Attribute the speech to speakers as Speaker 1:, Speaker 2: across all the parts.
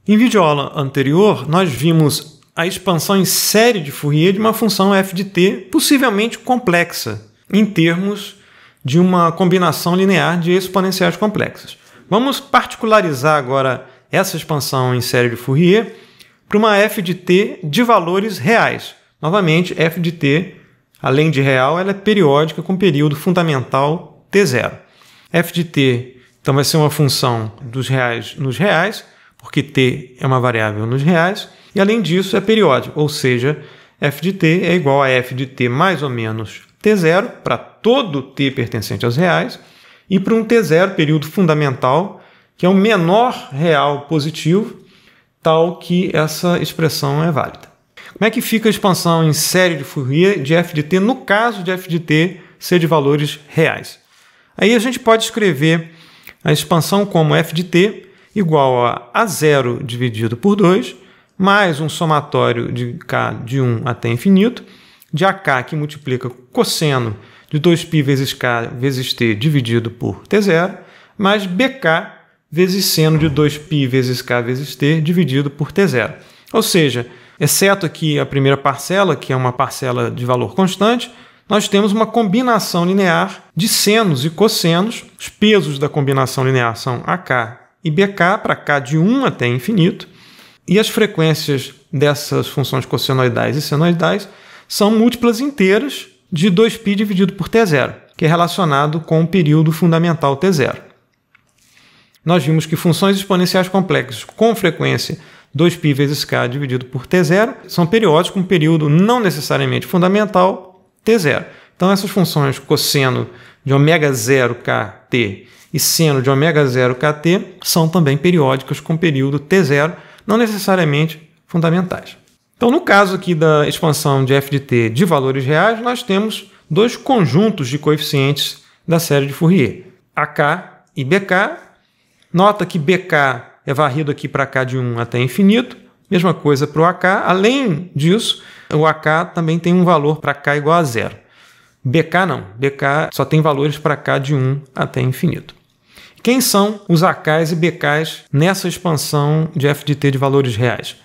Speaker 1: Em videoaula anterior, nós vimos a expansão em série de Fourier de uma função f de t possivelmente complexa, em termos de uma combinação linear de exponenciais complexas. Vamos particularizar agora essa expansão em série de Fourier para uma f de t de valores reais. Novamente, f de t, além de real, ela é periódica com período fundamental t0. f de t, então, vai ser uma função dos reais nos reais, porque t é uma variável nos reais, e além disso é periódico, ou seja, f de t é igual a f de t mais ou menos t0 para todo t pertencente aos reais, e para um t0, período fundamental, que é o menor real positivo, tal que essa expressão é válida. Como é que fica a expansão em série de Fourier de f de t no caso de f de t ser de valores reais? Aí a gente pode escrever a expansão como f de t igual a 0 dividido por 2, mais um somatório de k de 1 até infinito, de ak que multiplica cosseno de 2π vezes k vezes t dividido por t0, mais bk vezes seno de 2π vezes k vezes t dividido por t0. Ou seja, exceto aqui a primeira parcela, que é uma parcela de valor constante, nós temos uma combinação linear de senos e cossenos. Os pesos da combinação linear são ak e bk para k de 1 até infinito, e as frequências dessas funções cossenoidais e senoidais são múltiplas inteiras de 2π dividido por t0, que é relacionado com o período fundamental t0. Nós vimos que funções exponenciais complexas com frequência 2π vezes k dividido por t0 são periódicas com período não necessariamente fundamental t0. Então, essas funções cosseno de ω0 kt e seno de ω0 kt são também periódicas com período t0, não necessariamente fundamentais. Então, no caso aqui da expansão de f de t de valores reais, nós temos dois conjuntos de coeficientes da série de Fourier, ak e bk. Nota que bk é varrido aqui para k de 1 até infinito, mesma coisa para o ak. Além disso, o ak também tem um valor para k igual a 0. bk não, bk só tem valores para k de 1 até infinito. Quem são os ak's e bk's nessa expansão de f de t de valores reais?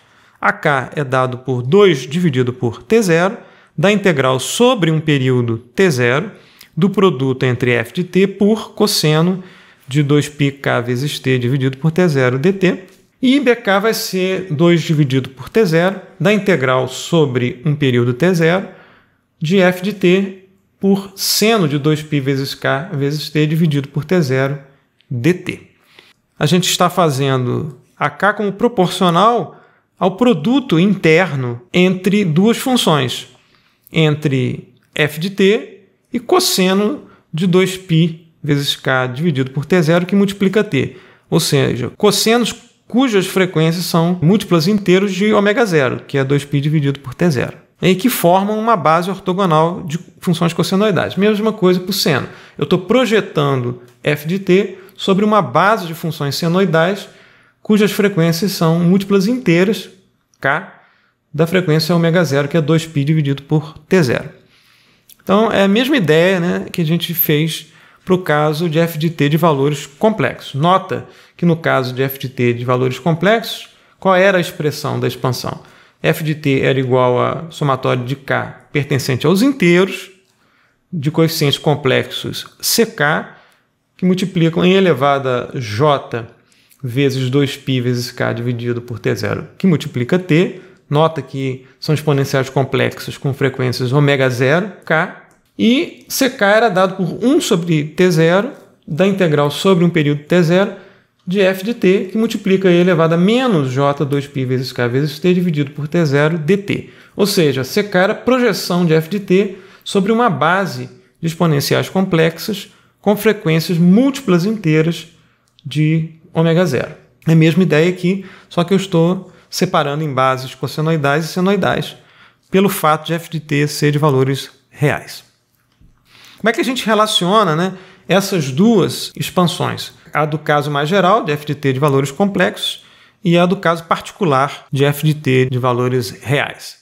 Speaker 1: ak é dado por 2 dividido por t0, da integral sobre um período t0, do produto entre f de t por cosseno de 2πk vezes t dividido por t0 dt. E bk vai ser 2 dividido por t0, da integral sobre um período t0, de f de t por seno de 2π vezes k vezes t dividido por t0 dt. A gente está fazendo ak como proporcional ao produto interno entre duas funções, entre f de t e cosseno de 2π vezes k dividido por t0, que multiplica t. Ou seja, cossenos cujas frequências são múltiplas inteiros de ω0, que é 2π dividido por t0. E que formam uma base ortogonal de funções cossenoidais. Mesma coisa para o seno. Eu estou projetando f de t sobre uma base de funções senoidais cujas frequências são múltiplas inteiras, k, da frequência ω0, que é 2π dividido por t0. Então, é a mesma ideia, né, que a gente fez para o caso de f de t de valores complexos. Nota que no caso de f de t de valores complexos, qual era a expressão da expansão? F de t era igual a somatório de k pertencente aos inteiros de coeficientes complexos ck, que multiplicam em elevada j vezes 2π vezes k dividido por t0, que multiplica t. Nota que são exponenciais complexos com frequências ω0, k, e ck era dado por 1 sobre t0, da integral sobre um período t0, de f de t, que multiplica e elevado a menos j 2π vezes k vezes t dividido por t0 dt. Ou seja, ck era a projeção de f de t sobre uma base de exponenciais complexas com frequências múltiplas inteiras de ω0. É a mesma ideia aqui, só que eu estou separando em bases cossenoidais e senoidais, pelo fato de f de t ser de valores reais. Como é que a gente relaciona, né, essas duas expansões? A do caso mais geral, de f de t de valores complexos, e a do caso particular, de f de t de valores reais.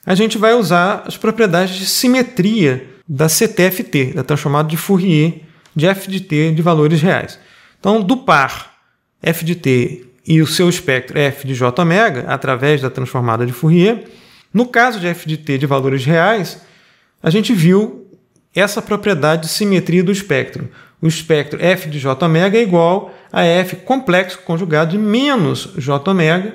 Speaker 1: A gente vai usar as propriedades de simetria da CTFT, da transformada de Fourier de f de t de valores reais. Então, do par f de t e o seu espectro f de j ômega, através da transformada de Fourier, no caso de f de t de valores reais, a gente viu essa propriedade de simetria do espectro. O espectro f de j ômega é igual a f complexo conjugado de menos j ômega,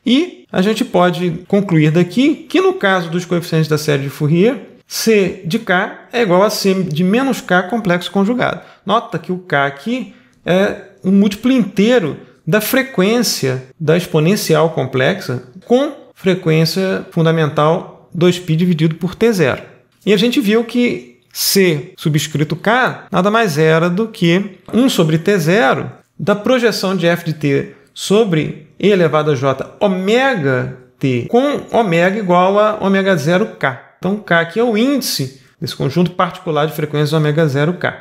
Speaker 1: e a gente pode concluir daqui que no caso dos coeficientes da série de Fourier, C de K é igual a C de menos K complexo conjugado. Nota que o K aqui é um múltiplo inteiro da frequência da exponencial complexa com frequência fundamental 2π dividido por T0. E a gente viu que C subscrito K nada mais era do que 1 sobre T0 da projeção de f de t sobre e elevado a j ômega t, com ômega igual a ômega 0k. Então, K aqui é o índice desse conjunto particular de frequências ômega 0k.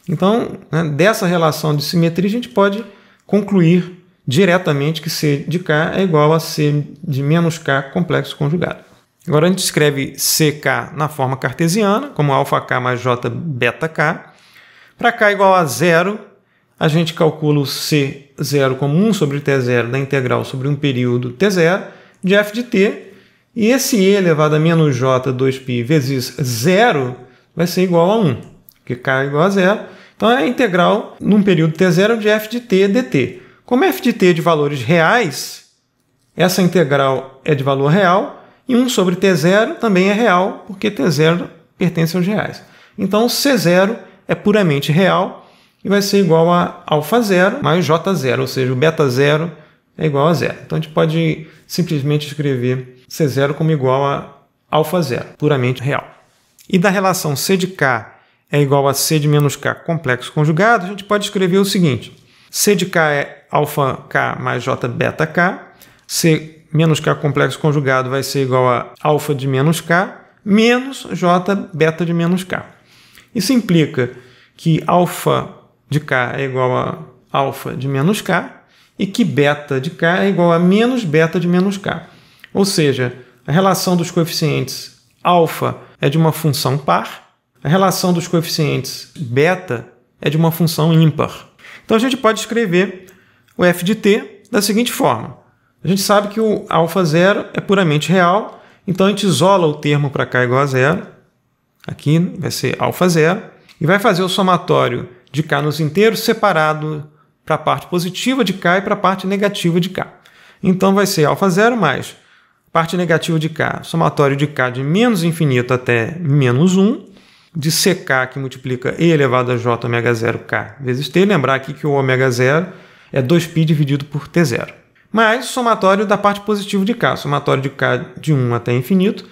Speaker 1: Então, dessa relação de simetria, a gente pode concluir diretamente que C de K é igual a C de menos K complexo conjugado. Agora, a gente escreve CK na forma cartesiana, como αk mais j beta k. Para k igual a 0, a gente calcula o C0 como 1 sobre T0 da integral sobre um período T0 de f de t, e esse e elevado a menos j 2π vezes 0 vai ser igual a 1, porque k é igual a 0. Então, é a integral num período T0 de f de t dt. Como f de t é de valores reais, essa integral é de valor real, e 1 sobre T0 também é real, porque T0 pertence aos reais. Então, C0 é puramente real, e vai ser igual a α0 mais J0, ou seja, o β0 é igual a 0. Então, a gente pode simplesmente escrever C0 como igual a α0, puramente real. E da relação C de K é igual a C de menos K complexo conjugado, a gente pode escrever o seguinte. C de K é αk mais J beta K. C menos K complexo conjugado vai ser igual a α de menos K menos J beta de menos K. Isso implica que α de K é igual a α de menos K e que beta de K é igual a menos beta de menos K. Ou seja, a relação dos coeficientes α é de uma função par, a relação dos coeficientes beta é de uma função ímpar. Então, a gente pode escrever o f de t da seguinte forma. A gente sabe que o α0 é puramente real, então a gente isola o termo para k igual a 0. Aqui vai ser α0. E vai fazer o somatório de k nos inteiros separado para a parte positiva de k e para a parte negativa de k. Então, vai ser α0 mais parte negativa de k, somatório de k de menos infinito até menos 1, de ck que multiplica e elevado a j ômega 0k vezes t. Lembrar aqui que o ômega 0 é 2π dividido por t0. Mais o somatório da parte positiva de k, somatório de k de 1 até infinito,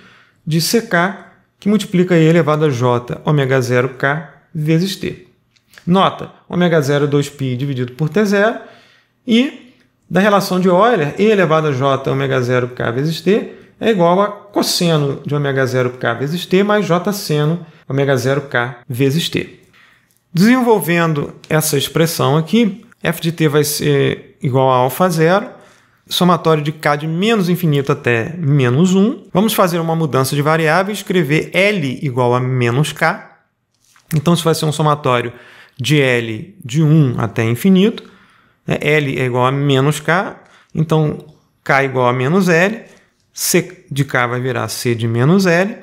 Speaker 1: de ck que multiplica e elevado a j ômega 0k vezes t. Nota, ômega 0 é 2π dividido por T0, e da relação de Euler, e elevado a j ômega 0k vezes t é igual a cosseno de ômega 0k vezes t mais j seno ômega 0k vezes t. Desenvolvendo essa expressão aqui, f de t vai ser igual a α0, somatório de k de menos infinito até menos 1. Vamos fazer uma mudança de variável e escrever L igual a menos k. Então, isso vai ser um somatório de L de 1 até infinito. L é igual a menos k, então k é igual a menos L. C de k vai virar C de menos L.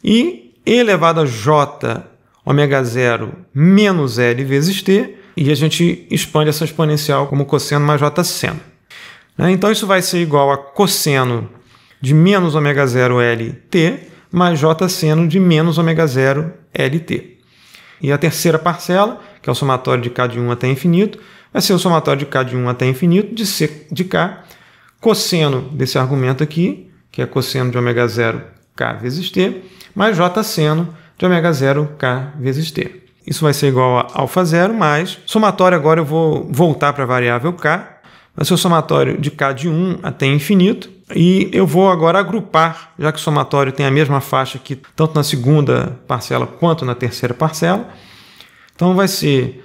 Speaker 1: E elevado a j ômega 0 menos L vezes t. E a gente expande essa exponencial como cosseno mais j seno. Então, isso vai ser igual a cosseno de menos ômega 0 LT mais j seno de menos ômega 0 LT. E a terceira parcela, que é o somatório de k de 1 até infinito, vai ser o somatório de k de 1 até infinito de C de k, cosseno desse argumento aqui, que é cosseno de ômega 0 k vezes t, mais j seno de ômega 0 k vezes t. Isso vai ser igual a α0 mais somatório, agora eu vou voltar para a variável k, vai ser o somatório de k de 1 até infinito, e eu vou agora agrupar, já que o somatório tem a mesma faixa aqui, tanto na segunda parcela quanto na terceira parcela. Então, vai ser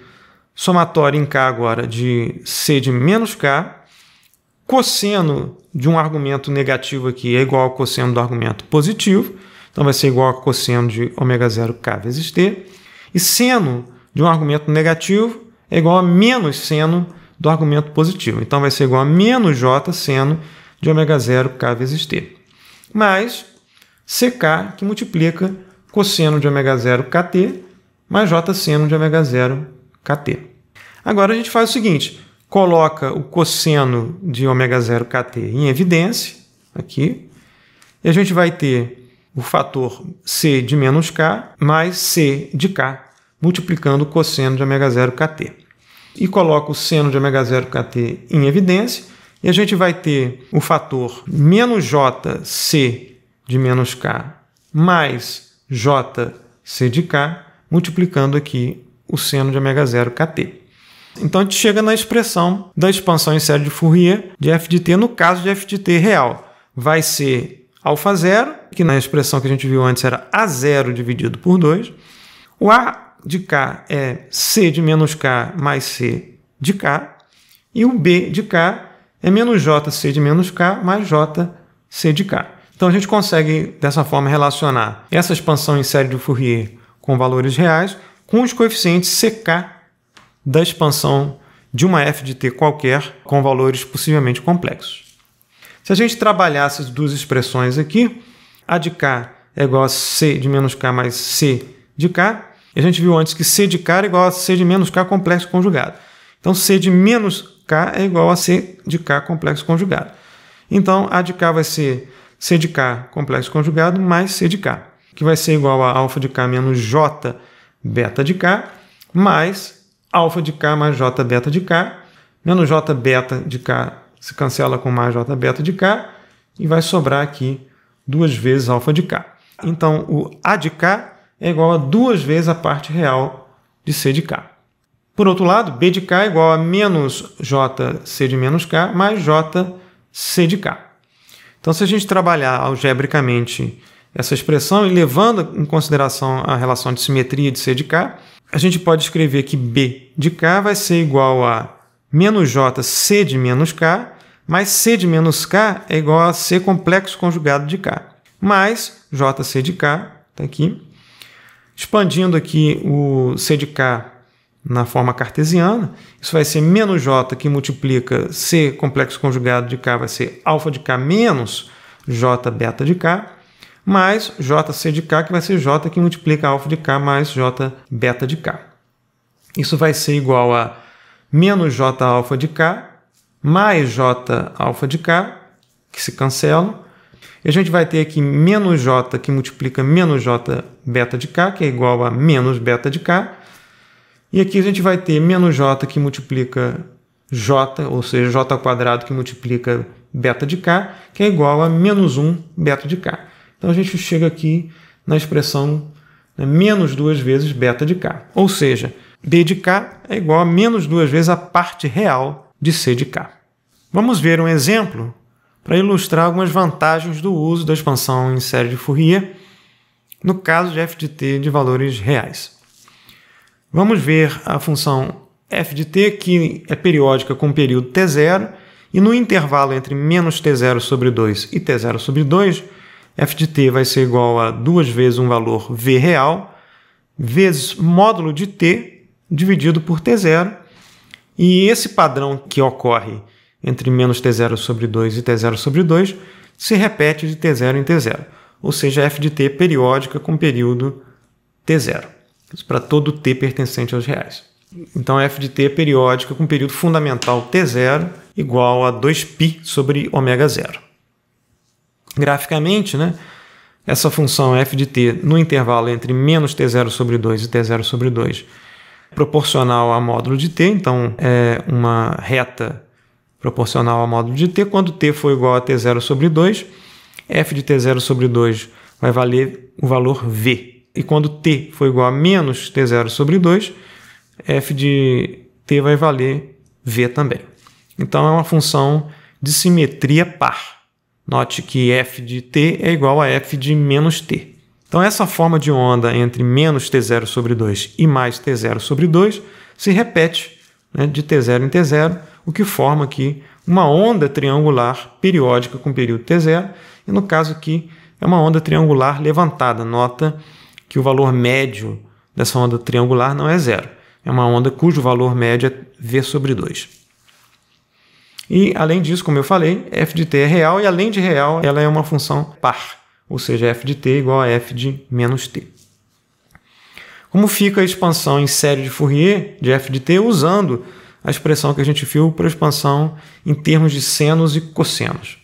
Speaker 1: somatório em k agora de C de menos k, cosseno de um argumento negativo aqui é igual ao cosseno do argumento positivo. Então vai ser igual a cosseno de ω0k vezes t. E seno de um argumento negativo é igual a menos seno do argumento positivo. Então vai ser igual a menos j seno de ω0k vezes t. Mais ck, que multiplica cosseno de ω0kt mais j seno de ω0kt. Agora a gente faz o seguinte, coloca o cosseno de ω0kt em evidência, aqui, e a gente vai ter o fator c de menos k mais c de k, multiplicando o cosseno de ω0kt. E coloca o seno de ω0kt em evidência, e a gente vai ter o fator menos jc de menos k mais jc de k, multiplicando aqui o seno de ω0kt. Então a gente chega na expressão da expansão em série de Fourier de f de t, no caso de f de t real. Vai ser α0, que na expressão que a gente viu antes era A0 dividido por 2. O A de k é c de menos k mais c de k. E o B de k é menos jc de menos k mais jc de k. Então a gente consegue, dessa forma, relacionar essa expansão em série de Fourier com valores reais com os coeficientes ck da expansão de uma f de t qualquer com valores possivelmente complexos. Se a gente trabalhar essas duas expressões aqui, a de k é igual a c de menos k mais c de k, e a gente viu antes que c de k é igual a c de menos k complexo conjugado. Então c de menos k é igual a c de k complexo conjugado. Então a de k vai ser c de k complexo conjugado mais c de k, que vai ser igual a alfa de k menos j beta de k, mais alfa de k mais j beta de k, menos j beta de k se cancela com mais j beta de k, e vai sobrar aqui 2 vezes alfa de k. Então o A de k é igual a 2 vezes a parte real de c de k. Por outro lado, B de k é igual a menos jc de menos k mais jc de k. Então, se a gente trabalhar algebricamente essa expressão e levando em consideração a relação de simetria de c de k, a gente pode escrever que B de k vai ser igual a menos jc de menos k, mais c de menos k é igual a c complexo conjugado de k, mais jc de k, está aqui. Expandindo aqui o c de k na forma cartesiana, isso vai ser menos j que multiplica c complexo conjugado de k, vai ser alfa de k menos j beta de k, mais jc de k, que vai ser j que multiplica alfa de k mais j beta de k. Isso vai ser igual a menos j alfa de k mais j alfa de k, que se cancelam. E a gente vai ter aqui menos j que multiplica menos j beta de k, que é igual a menos beta de k. E aqui a gente vai ter menos j que multiplica j, ou seja, j quadrado que multiplica beta de k, que é igual a menos 1 beta de k. Então a gente chega aqui na expressão menos 2 vezes beta de k. Ou seja, b de k é igual a menos 2 vezes a parte real de c de k. Vamos ver um exemplo para ilustrar algumas vantagens do uso da expansão em série de Fourier no caso de f de t de valores reais. Vamos ver a função f de t, que é periódica com o período t0, e no intervalo entre menos t0 sobre 2 e t0 sobre 2, f de t vai ser igual a 2 vezes um valor v real, vezes módulo de t dividido por t0, e esse padrão que ocorre entre menos t0 sobre 2 e t0 sobre 2 se repete de t0 em t0, ou seja, f de t periódica com período t0. Isso para todo t pertencente aos reais. Então, f de t periódica com período fundamental t0 igual a 2π sobre ω0. Graficamente, essa função f de t no intervalo entre menos t0 sobre 2 e t0 sobre 2 é proporcional a módulo de t, então é uma reta proporcional a módulo de t. Quando t for igual a t0 sobre 2, f de t0 sobre 2 vai valer o valor v. E quando t for igual a menos t0 sobre 2, f de t vai valer v também. Então, é uma função de simetria par. Note que f de t é igual a f de menos t. Então, essa forma de onda entre menos t0 sobre 2 e mais t0 sobre 2 se repete de t0 em t0, o que forma aqui uma onda triangular periódica com período t0. E no caso aqui, é uma onda triangular levantada. Nota que o valor médio dessa onda triangular não é zero. É uma onda cujo valor médio é v sobre 2. E, além disso, como eu falei, f de t é real e, além de real, ela é uma função par, ou seja, f de t é igual a f de menos t. Como fica a expansão em série de Fourier de f de t usando a expressão que a gente viu para a expansão em termos de senos e cossenos?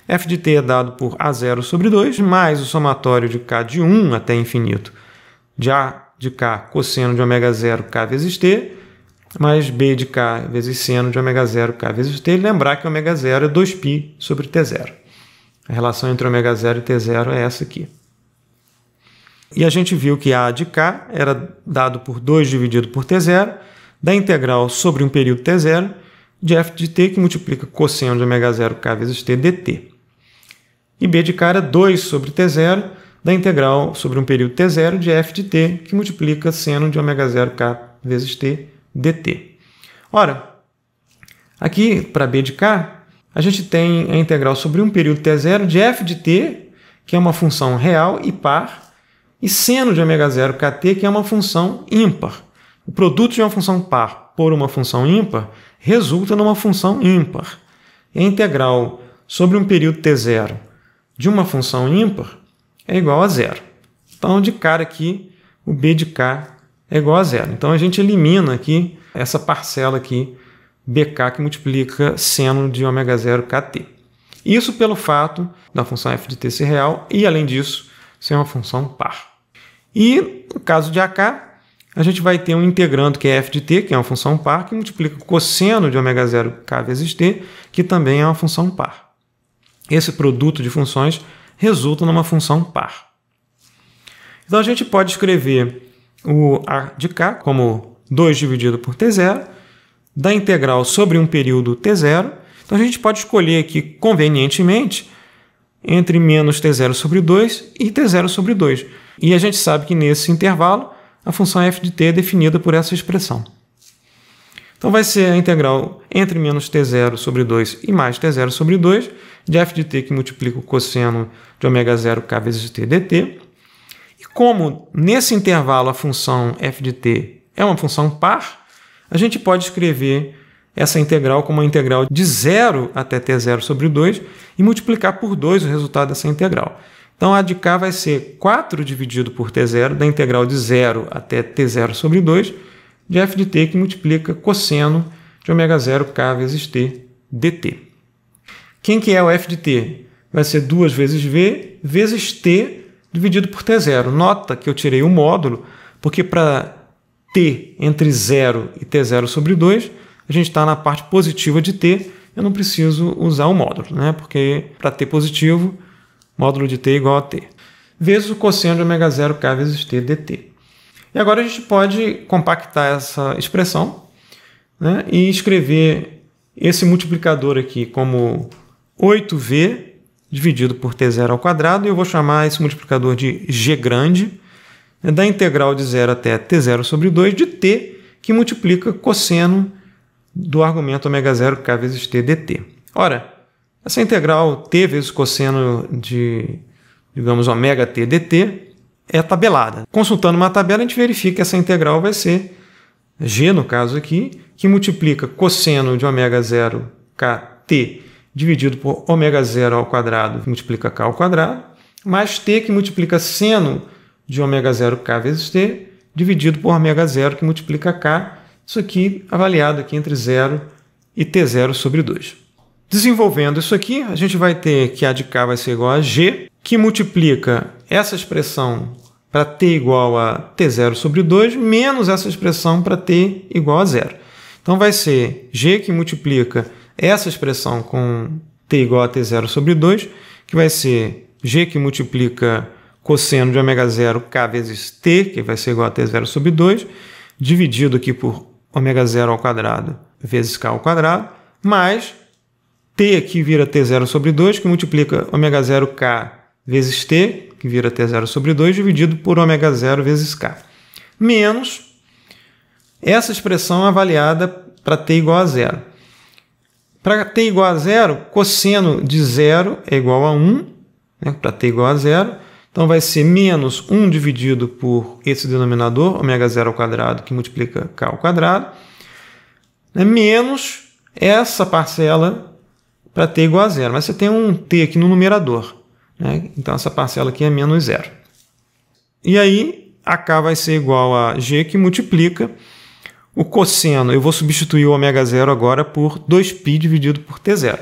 Speaker 1: F de t é dado por A0 sobre 2, mais o somatório de k de 1 até infinito de A de k cosseno de ômega 0 k vezes t, mais B de k vezes seno de ômega 0 k vezes t. E lembrar que ômega 0 é 2π sobre t0. A relação entre ômega 0 e t0 é essa aqui. E a gente viu que A de k era dado por 2 dividido por t0, da integral sobre um período t0, de f de t, que multiplica cosseno de ômega 0 k vezes t dt. E B de k era 2 sobre t0, da integral sobre um período t0 de f de t, que multiplica seno de ômega 0 k vezes t dt. Ora, aqui para B de k, a gente tem a integral sobre um período t0 de f de t, que é uma função real e par, e seno de ômega 0 kt, que é uma função ímpar. O produto de uma função par por uma função ímpar resulta numa função ímpar. E a integral sobre um período t0 de uma função ímpar é igual a zero. Então, de cara aqui, o b de k é igual a zero. Então, a gente elimina aqui essa parcela aqui, bk, que multiplica seno de ômega 0 kt. Isso pelo fato da função f de t ser real e, além disso, ser uma função par. E, no caso de AK, a gente vai ter um integrando que é f de t, que é uma função par, que multiplica o cosseno de ômega 0 k vezes t, que também é uma função par. Esse produto de funções resulta numa função par. Então, a gente pode escrever o A de k como 2 dividido por t0, da integral sobre um período t0. Então, a gente pode escolher aqui, convenientemente, entre menos t0 sobre 2 e t0 sobre 2. E a gente sabe que nesse intervalo a função f de t é definida por essa expressão. Então vai ser a integral entre menos t0 sobre 2 e mais t0 sobre 2 de f de t, que multiplica o cosseno de ômega 0 k vezes t dt. E como nesse intervalo a função f de t é uma função par, a gente pode escrever essa integral como uma integral de 0 até t0 sobre 2 e multiplicar por 2 o resultado dessa integral. Então, A de k vai ser 4 dividido por t0, da integral de 0 até t0 sobre 2, de f de t, que multiplica cosseno de ômega 0 k vezes t dt. Quem que é o f de t? Vai ser 2 vezes v vezes t dividido por t0. Nota que eu tirei o módulo, porque para t entre 0 e t0 sobre 2, a gente está na parte positiva de t, eu não preciso usar o módulo, né? Porque para t positivo, módulo de t é igual a t, vezes o cosseno de ômega 0 k vezes t dt. E agora a gente pode compactar essa expressão, né, e escrever esse multiplicador aqui como 8v dividido por t0 ao quadrado, e eu vou chamar esse multiplicador de g grande, né, da integral de 0 até t0 sobre 2 de t, que multiplica cosseno do argumento ômega 0 k vezes t dt. Ora, essa integral t vezes cosseno de, digamos, ômega t dt é tabelada. Consultando uma tabela, a gente verifica que essa integral vai ser g, no caso aqui, que multiplica cosseno de ômega 0 kt dividido por ômega 0 ao quadrado, que multiplica k ao quadrado, mais t, que multiplica seno de ômega 0 k vezes t, dividido por ômega 0, que multiplica k. Isso aqui avaliado aqui entre 0 e t0 sobre 2. Desenvolvendo isso aqui, a gente vai ter que A de k vai ser igual a g, que multiplica essa expressão para t igual a t0 sobre 2, menos essa expressão para t igual a 0. Então, vai ser g que multiplica essa expressão com t igual a t0 sobre 2, que vai ser g que multiplica cosseno de ômega 0 k vezes t, que vai ser igual a t0 sobre 2, dividido aqui por ômega 0 ao quadrado vezes k ao quadrado, mais t aqui vira t0 sobre 2, que multiplica ômega 0 k vezes t, que vira t0 sobre 2, dividido por ômega 0 vezes k, menos essa expressão avaliada para t igual a 0. Para t igual a 0, cosseno de 0 é igual a 1, né, para t igual a zero. Então vai ser menos 1 dividido por esse denominador, ômega zero ao quadrado, que multiplica k ao quadrado, né, menos essa parcela para t igual a zero. Mas você tem um t aqui no numerador, né, então essa parcela aqui é menos zero. E aí a k vai ser igual a g, que multiplica o cosseno. Eu vou substituir o ômega zero agora por 2π dividido por t0.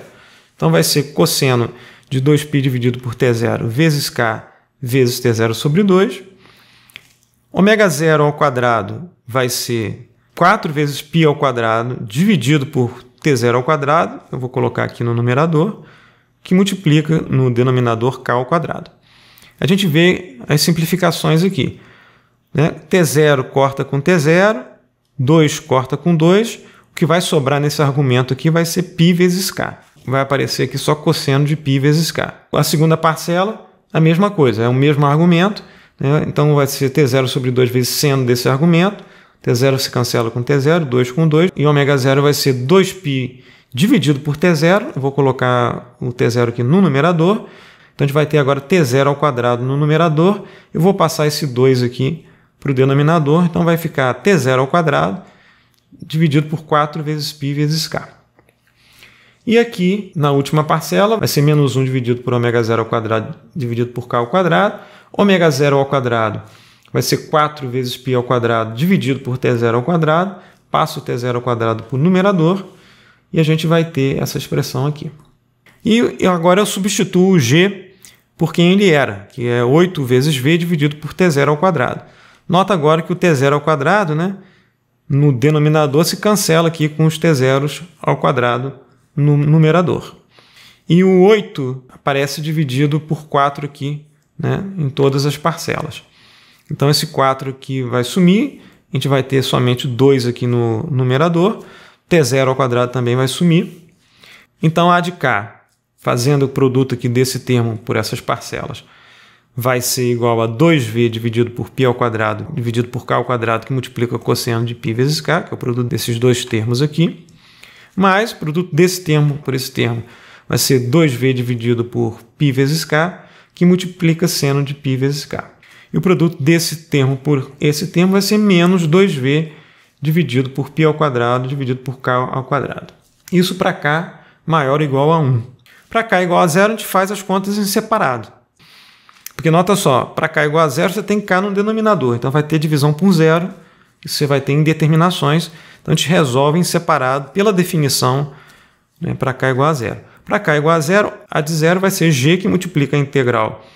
Speaker 1: Então vai ser cosseno de 2π dividido por t0 vezes k vezes t0 sobre 2. Ômega zero ao quadrado vai ser 4 vezes π ao quadrado dividido por t0 ao quadrado. Eu vou colocar aqui no numerador, que multiplica no denominador k ao quadrado. A gente vê as simplificações aqui, né? T0 corta com t0, 2 corta com 2. O que vai sobrar nesse argumento aqui vai ser π vezes k. Vai aparecer aqui só cosseno de π vezes k. A segunda parcela, a mesma coisa, é o mesmo argumento, né? Então vai ser t0 sobre 2 vezes seno desse argumento. T0 se cancela com t0, 2 com 2. E ômega zero vai ser 2π dividido por t0. Eu vou colocar o t0 aqui no numerador. Então a gente vai ter agora t0 ao quadrado no numerador. Eu vou passar esse 2 aqui para o denominador. Então vai ficar t0 ao quadrado dividido por 4 vezes π vezes k. E aqui, na última parcela, vai ser menos 1 dividido por ômega zero ao quadrado dividido por k ao quadrado. Ômega zero ao quadrado vai ser 4 vezes π ao quadrado dividido por t0 ao quadrado. Passo o t0 ao quadrado para o numerador e a gente vai ter essa expressão aqui. E agora eu substituo o g por quem ele era, que é 8 vezes v dividido por t0 ao quadrado. Nota agora que o t0 ao quadrado, né, no denominador se cancela aqui com os t0 ao quadrado no numerador. E o 8 aparece dividido por 4 aqui, né, em todas as parcelas. Então esse 4 aqui vai sumir, a gente vai ter somente 2 aqui no numerador, t0 ao quadrado também vai sumir. Então a de k, fazendo o produto aqui desse termo por essas parcelas, vai ser igual a 2v dividido por π ao quadrado dividido por k ao quadrado, que multiplica o cosseno de π vezes k, que é o produto desses dois termos aqui. Mais o produto desse termo por esse termo vai ser 2v dividido por π vezes k, que multiplica seno de π vezes k. E o produto desse termo por esse termo vai ser menos 2v dividido por π ao quadrado dividido por k ao quadrado. Isso para k maior ou igual a 1. Para k igual a zero, a gente faz as contas em separado. Porque nota só, para k igual a zero, você tem k no denominador. Então vai ter divisão por zero, e você vai ter indeterminações. Então a gente resolve em separado pela definição, né, para k igual a zero. Para k igual a zero, a de zero vai ser g, que multiplica a integral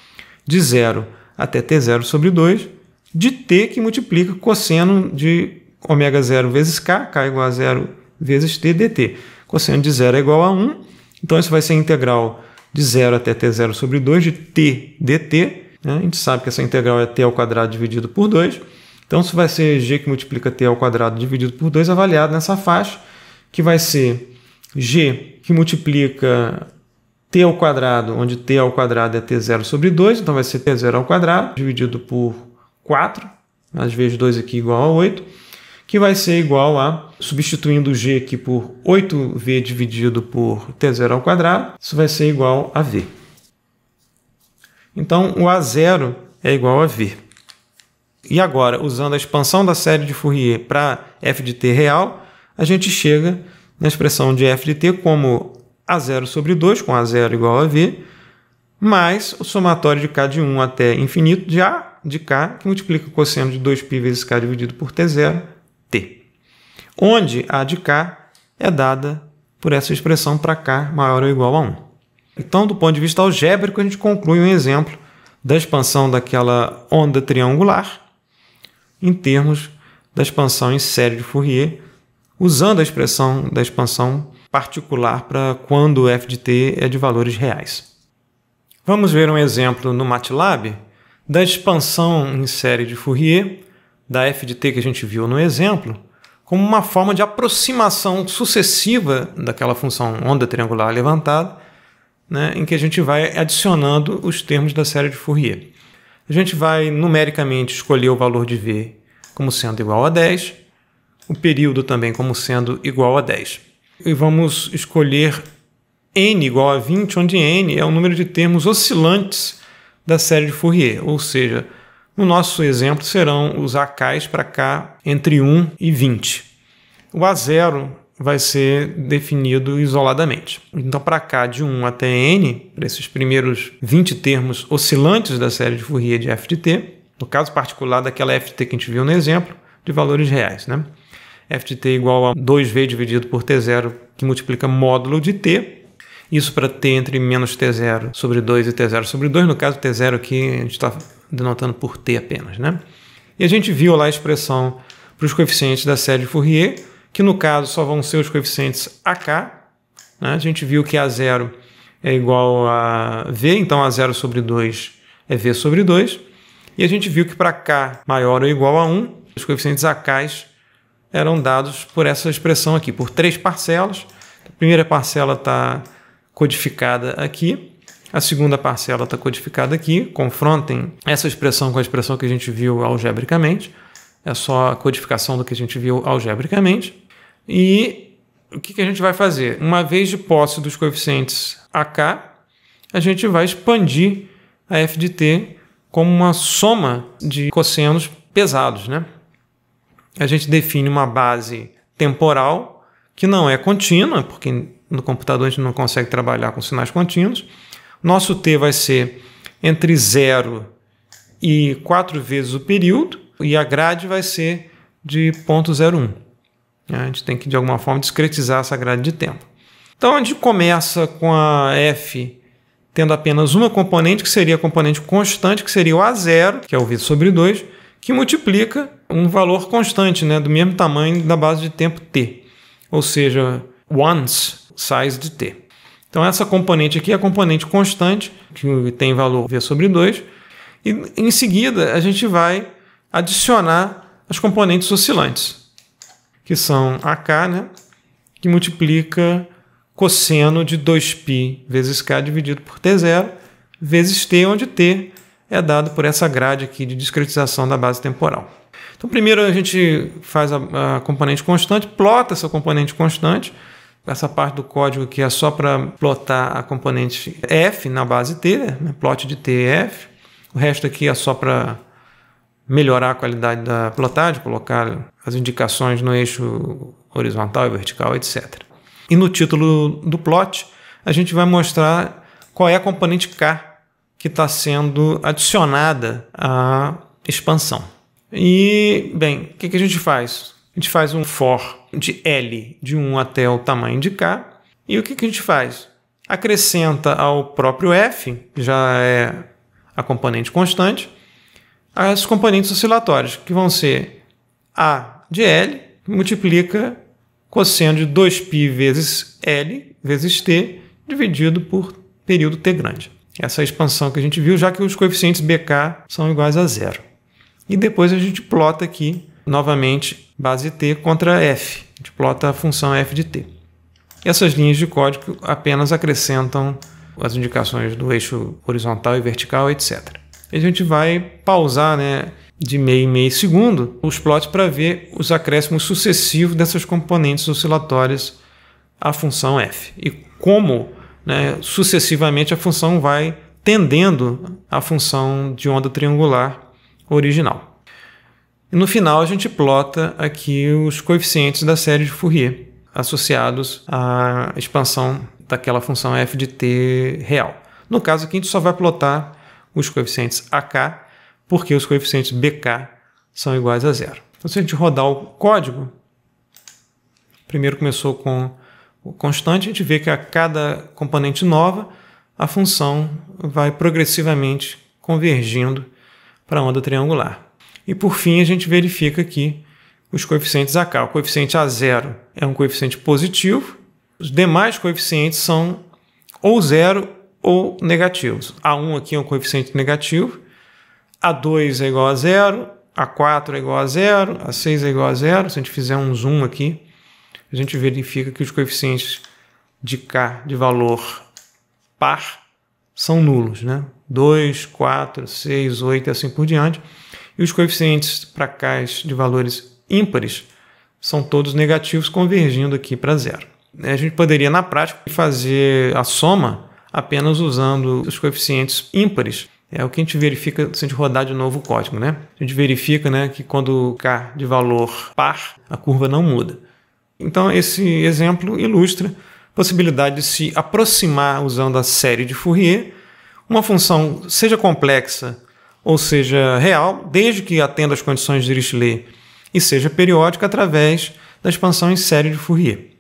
Speaker 1: de 0 até t0 sobre 2, de t, que multiplica cosseno de ômega zero vezes k, k igual a zero vezes t, dt. Cosseno de 0 é igual a 1, então isso vai ser a integral de 0 até t0 sobre 2 de t dt. Né? A gente sabe que essa integral é t ao quadrado dividido por 2. Então isso vai ser g que multiplica t ao quadrado dividido por 2 avaliado nessa faixa, que vai ser g que multiplica t ao quadrado, onde t ao quadrado é t0 sobre 2, então vai ser t0 ao quadrado dividido por 4, às vezes 2 aqui igual a 8, que vai ser igual a, substituindo o g aqui por 8v dividido por t0 ao quadrado, isso vai ser igual a v. Então o a0 é igual a v. E agora, usando a expansão da série de Fourier para f de t real, a gente chega na expressão de f de t como a0 sobre 2, com a0 igual a v, mais o somatório de k de 1 até infinito de a de k, que multiplica o cosseno de 2π vezes k dividido por t0, t. Onde a de k é dada por essa expressão para k maior ou igual a 1. Então, do ponto de vista algébrico, a gente conclui um exemplo da expansão daquela onda triangular em termos da expansão em série de Fourier, usando a expressão da expansão particular para quando f de t é de valores reais. Vamos ver um exemplo no MATLAB da expansão em série de Fourier, da f de t que a gente viu no exemplo, como uma forma de aproximação sucessiva daquela função onda triangular levantada, né, em que a gente vai adicionando os termos da série de Fourier. A gente vai numericamente escolher o valor de v como sendo igual a 10, o período também como sendo igual a 10. E vamos escolher n igual a 20, onde n é o número de termos oscilantes da série de Fourier, ou seja, no nosso exemplo serão os AKs para K entre 1 e 20. O A0 vai ser definido isoladamente. Então, para K de 1 até N, para esses primeiros 20 termos oscilantes da série de Fourier de f de t, no caso particular daquela f de t que a gente viu no exemplo, de valores reais, né? F de t igual a 2v dividido por t0, que multiplica módulo de t. Isso para t entre menos t0 sobre 2 e t0 sobre 2. No caso, t0 aqui a gente está denotando por t apenas, né? E a gente viu lá a expressão para os coeficientes da série de Fourier, que no caso só vão ser os coeficientes AK. Né? A gente viu que A0 é igual a V, então A0 sobre 2 é V sobre 2. E a gente viu que para K maior ou igual a 1, os coeficientes AKs eram dados por essa expressão aqui, por 3 parcelas. A primeira parcela está codificada aqui, a segunda parcela está codificada aqui. Confrontem essa expressão com a expressão que a gente viu algebricamente. É só a codificação do que a gente viu algebricamente. E o que a gente vai fazer? Uma vez de posse dos coeficientes AK, a gente vai expandir a f de t como uma soma de cossenos pesados, né? A gente define uma base temporal que não é contínua, porque no computador a gente não consegue trabalhar com sinais contínuos. Nosso t vai ser entre 0 e 4 vezes o período, e a grade vai ser de 0,01. A gente tem que, de alguma forma, discretizar essa grade de tempo. Então, a gente começa com a f tendo apenas uma componente, que seria a componente constante, que seria o A0, que é o v sobre 2, que multiplica um valor constante, né, do mesmo tamanho da base de tempo t, ou seja, once size de t. Então, essa componente aqui é a componente constante, que tem valor v sobre 2, e em seguida a gente vai adicionar as componentes oscilantes, que são AK, né, que multiplica cosseno de 2π vezes k dividido por t0, vezes t, onde t é dado por essa grade aqui de discretização da base temporal. Então, primeiro a gente faz a componente constante, plota essa componente constante. Essa parte do código aqui é só para plotar a componente f na base t, né, plot de t é f. O resto aqui é só para melhorar a qualidade da plotagem, colocar as indicações no eixo horizontal e vertical, etc. E no título do plot, a gente vai mostrar qual é a componente K que está sendo adicionada à expansão. E, bem, o que a gente faz? A gente faz um for de L de 1 até o tamanho de K. E o que a gente faz? Acrescenta ao próprio F, que já é a componente constante, as componentes oscilatórias, que vão ser A de L, que multiplica cosseno de 2π vezes L vezes t, dividido por período t grande. Essa é a expansão que a gente viu, já que os coeficientes BK são iguais a 0. E depois a gente plota aqui, novamente, base t contra f. A gente plota a função f de t. Essas linhas de código apenas acrescentam as indicações do eixo horizontal e vertical, etc. A gente vai pausar, né, de meio em meio segundo os plots para ver os acréscimos sucessivos dessas componentes oscilatórias à função f. E como, né, sucessivamente a função vai tendendo à função de onda triangular original. E no final a gente plota aqui os coeficientes da série de Fourier associados à expansão daquela função f de t real. No caso aqui a gente só vai plotar os coeficientes AK, porque os coeficientes BK são iguais a 0. Então, se a gente rodar o código, primeiro começou com o constante, a gente vê que a cada componente nova, a função vai progressivamente convergindo para a onda triangular. E por fim, a gente verifica aqui os coeficientes AK. O coeficiente A0 é um coeficiente positivo, os demais coeficientes são ou zero ou negativos. A1 aqui é um coeficiente negativo, A2 é igual a 0, A4 é igual a 0, A6 é igual a 0. Se a gente fizer um zoom aqui, a gente verifica que os coeficientes de K de valor par são nulos, né? 2, 4, 6, 8 e assim por diante. E os coeficientes para K de valores ímpares são todos negativos, convergindo aqui para 0. A gente poderia, na prática, fazer a soma apenas usando os coeficientes ímpares. É o que a gente verifica se a gente rodar de novo o código, né? A gente verifica, né, que quando K de valor par, a curva não muda. Então, esse exemplo ilustra a possibilidade de se aproximar usando a série de Fourier, uma função seja complexa ou seja real, desde que atenda às condições de Dirichlet e seja periódica através da expansão em série de Fourier.